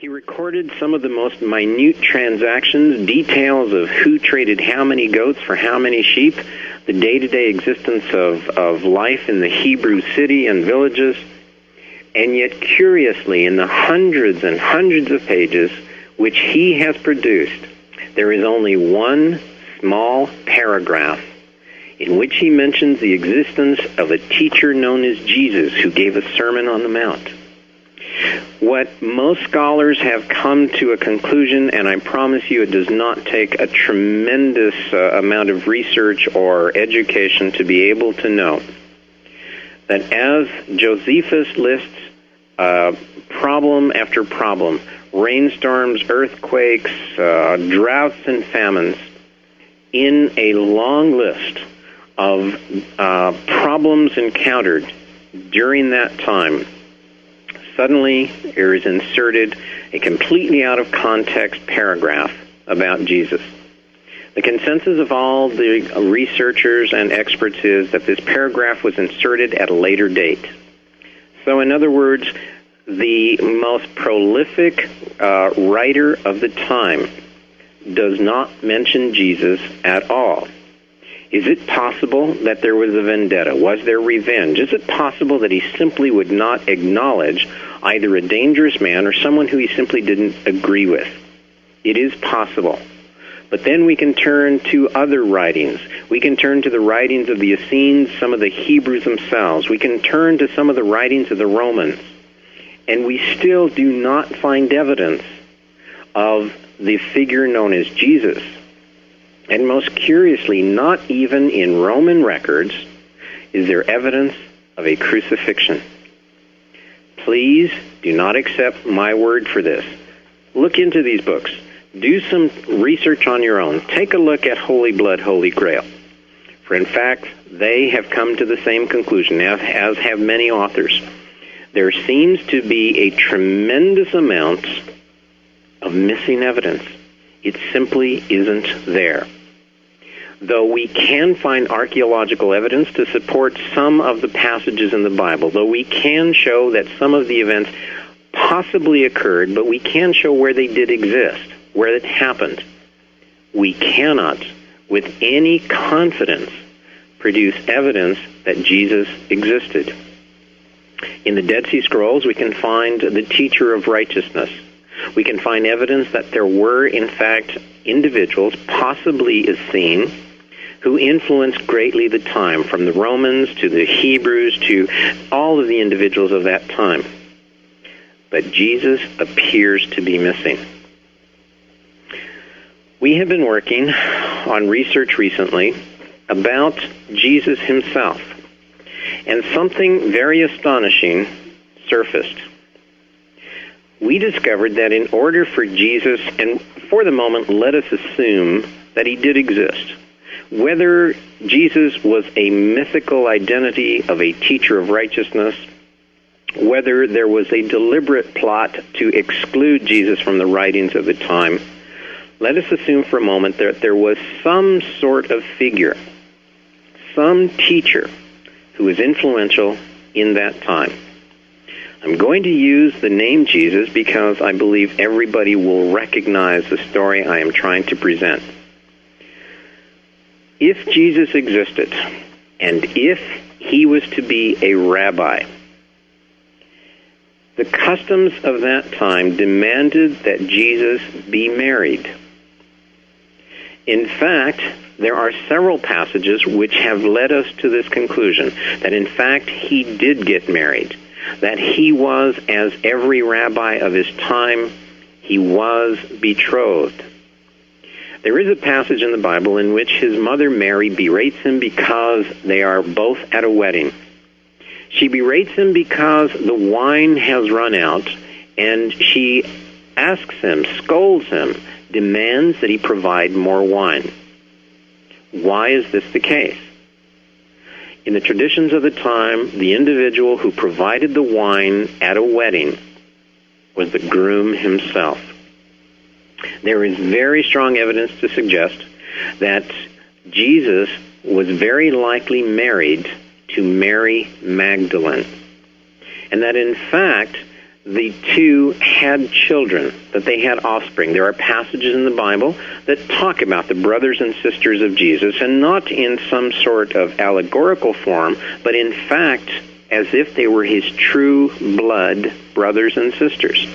He recorded some of the most minute transactions, details of who traded how many goats for how many sheep, the day-to-day existence of life in the Hebrew city and villages. And yet, curiously, in the hundreds and hundreds of pages which he has produced, there is only one small paragraph in which he mentions the existence of a teacher known as Jesus who gave a Sermon on the Mount. What most scholars have come to a conclusion, and I promise you it does not take a tremendous amount of research or education to be able to know, that as Josephus lists problem after problem, rainstorms, earthquakes, droughts and famines, in a long list of problems encountered during that time, suddenly there is inserted a completely out of context paragraph about Jesus. The consensus of all the researchers and experts is that this paragraph was inserted at a later date. So in other words, the most prolific writer of the time does not mention Jesus at all. Is it possible that there was a vendetta? Was there revenge? Is it possible that he simply would not acknowledge either a dangerous man or someone who he simply didn't agree with? It is possible. But then we can turn to other writings. We can turn to the writings of the Essenes, some of the Hebrews themselves. We can turn to some of the writings of the Romans. And we still do not find evidence of the figure known as Jesus. And most curiously, not even in Roman records is there evidence of a crucifixion. Please do not accept my word for this. Look into these books. Do some research on your own. Take a look at Holy Blood, Holy Grail. For in fact, they have come to the same conclusion, as have many authors. There seems to be a tremendous amount of missing evidence. It simply isn't there. Though we can find archaeological evidence to support some of the passages in the Bible, though we can show that some of the events possibly occurred, but we can show where they did exist, where it happened, we cannot, with any confidence, produce evidence that Jesus existed. In the Dead Sea Scrolls, we can find the teacher of righteousness. We can find evidence that there were, in fact, individuals, possibly Essene, who influenced greatly the time, from the Romans to the Hebrews to all of the individuals of that time. But Jesus appears to be missing. We have been working on research recently about Jesus himself, and something very astonishing surfaced. We discovered that in order for Jesus, and for the moment let us assume that he did exist, whether Jesus was a mythical identity of a teacher of righteousness, whether there was a deliberate plot to exclude Jesus from the writings of the time, let us assume for a moment that there was some sort of figure, some teacher who was influential in that time. I'm going to use the name Jesus because I believe everybody will recognize the story I am trying to present. If Jesus existed, and if he was to be a rabbi, the customs of that time demanded that Jesus be married. In fact, there are several passages which have led us to this conclusion, that in fact he did get married, that he was, as every rabbi of his time, he was betrothed. There is a passage in the Bible in which his mother Mary berates him because they are both at a wedding. She berates him because the wine has run out, and she asks him, scolds him, demands that he provide more wine. Why is this the case? In the traditions of the time, the individual who provided the wine at a wedding was the groom himself. There is very strong evidence to suggest that Jesus was very likely married to Mary Magdalene, and that in fact the two had children, that they had offspring. There are passages in the Bible that talk about the brothers and sisters of Jesus, and not in some sort of allegorical form, but in fact as if they were his true blood brothers and sisters.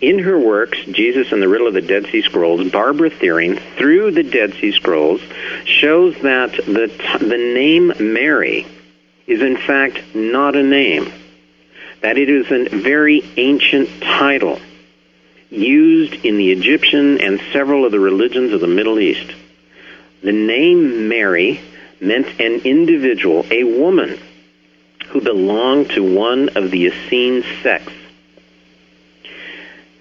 In her works, Jesus and the Riddle of the Dead Sea Scrolls, Barbara Thiering, through the Dead Sea Scrolls, shows that the name Mary is in fact not a name, that it is a very ancient title used in the Egyptian and several of the religions of the Middle East. The name Mary meant an individual, a woman, who belonged to one of the Essene sects.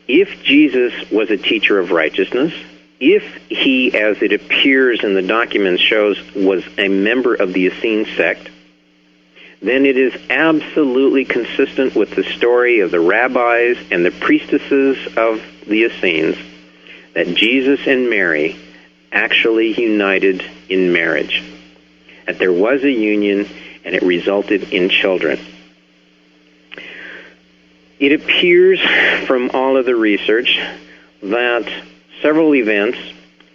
If Jesus was a teacher of righteousness, if he, as it appears in the documents shows, was a member of the Essene sect, then it is absolutely consistent with the story of the rabbis and the priestesses of the Essenes that Jesus and Mary actually united in marriage, that there was a union and it resulted in children. It appears from all of the research that several events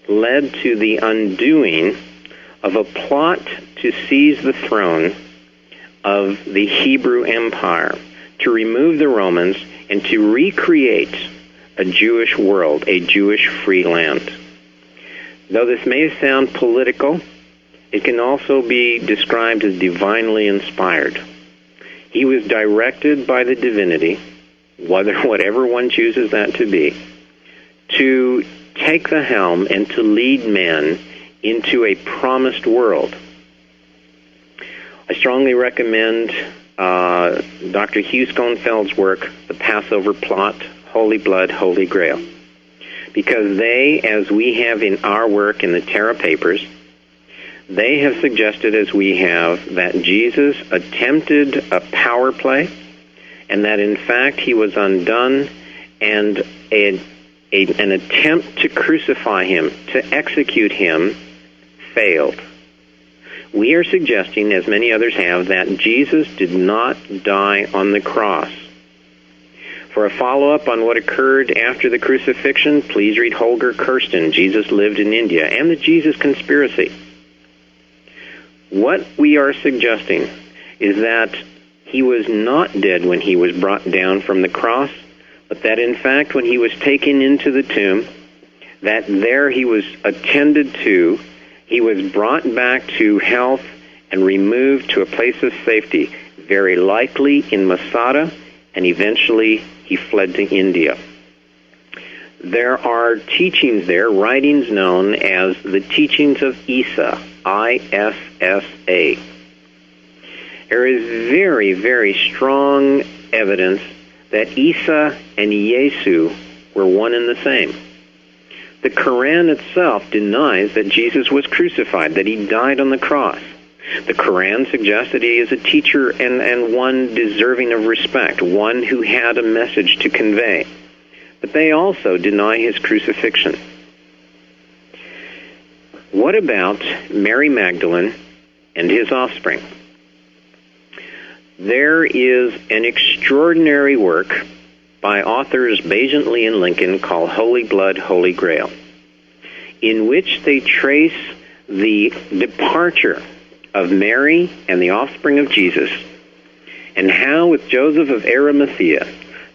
led to the undoing of a plot to seize the throne of the Hebrew Empire, to remove the Romans and to recreate a Jewish world, a Jewish free land. Though this may sound political, it can also be described as divinely inspired. He was directed by the divinity, whatever one chooses that to be, to take the helm and to lead men into a promised world. I strongly recommend Dr. Hugh Schoenfeld's work, The Passover Plot, Holy Blood, Holy Grail, because they, as we have in our work in the Terra Papers, they have suggested, as we have, that Jesus attempted a power play, and that in fact he was undone, and an attempt to crucify him, to execute him, failed. We are suggesting, as many others have, that Jesus did not die on the cross. For a follow-up on what occurred after the crucifixion, please read Holger Kirsten, Jesus Lived in India, and the Jesus Conspiracy. What we are suggesting is that he was not dead when he was brought down from the cross, but that in fact when he was taken into the tomb, that there he was attended to, he was brought back to health and removed to a place of safety, very likely in Masada, and eventually he fled to India. There are teachings there, writings known as the Teachings of Issa, I-S-S-A. There is very, very strong evidence that Isa and Yesu were one and the same. The Quran itself denies that Jesus was crucified, that he died on the cross. The Quran suggests that he is a teacher and one deserving of respect, one who had a message to convey. But they also deny his crucifixion. What about Mary Magdalene and his offspring? There is an extraordinary work by authors Baigent Lee and Lincoln called Holy Blood, Holy Grail, in which they trace the departure of Mary and the offspring of Jesus, and how with Joseph of Arimathea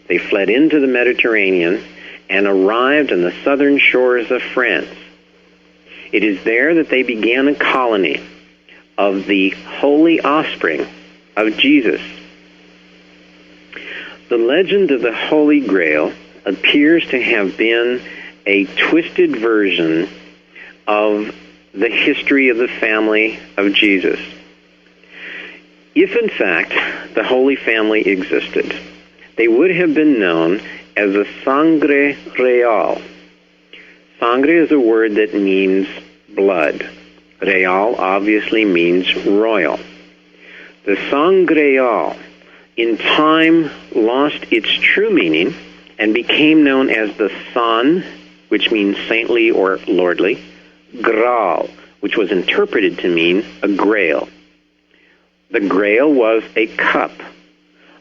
they fled into the Mediterranean and arrived on the southern shores of France. It is there that they began a colony of the holy offspring of Jesus. The legend of the Holy Grail appears to have been a twisted version of the history of the family of Jesus. If in fact the Holy Family existed, they would have been known as the Sangre Real. Sangre is a word that means blood. Real obviously means royal. The Sangreal in time lost its true meaning and became known as the San, which means saintly or lordly, Graal, which was interpreted to mean a grail. The grail was a cup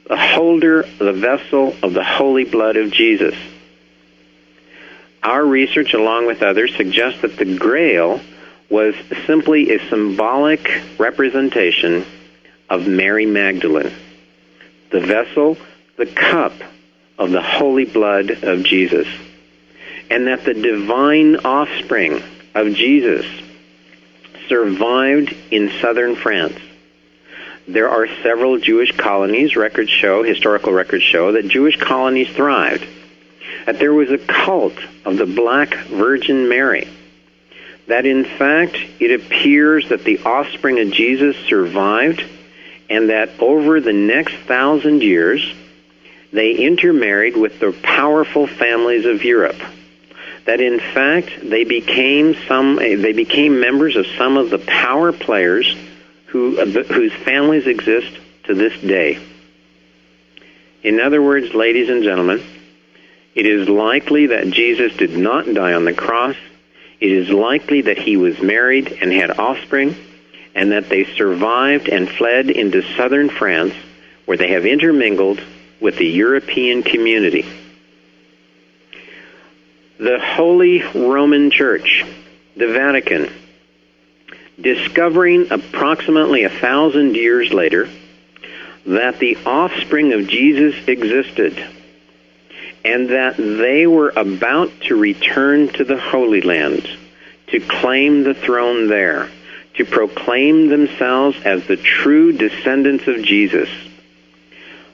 the holder, the vessel of the holy blood of Jesus. Our research, along with others, suggests that the Grail was simply a symbolic representation of Mary Magdalene, the vessel, the cup of the holy blood of Jesus, and that the divine offspring of Jesus survived in southern France. There are several Jewish colonies. Historical records show that Jewish colonies thrived, that there was a cult of the Black Virgin Mary, that in fact it appears that the offspring of Jesus survived, and that over the next 1,000 years they intermarried with the powerful families of Europe, that in fact they became members of some of the power players whose families exist to this day. In other words, ladies and gentlemen, it is likely that Jesus did not die on the cross. It is likely that he was married and had offspring, and that they survived and fled into southern France, where they have intermingled with the European community. The Holy Roman Church, the Vatican, discovering approximately 1,000 years later that the offspring of Jesus existed, and that they were about to return to the Holy Land, to claim the throne there, to proclaim themselves as the true descendants of Jesus,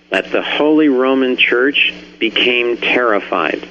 that the Holy Roman Church became terrified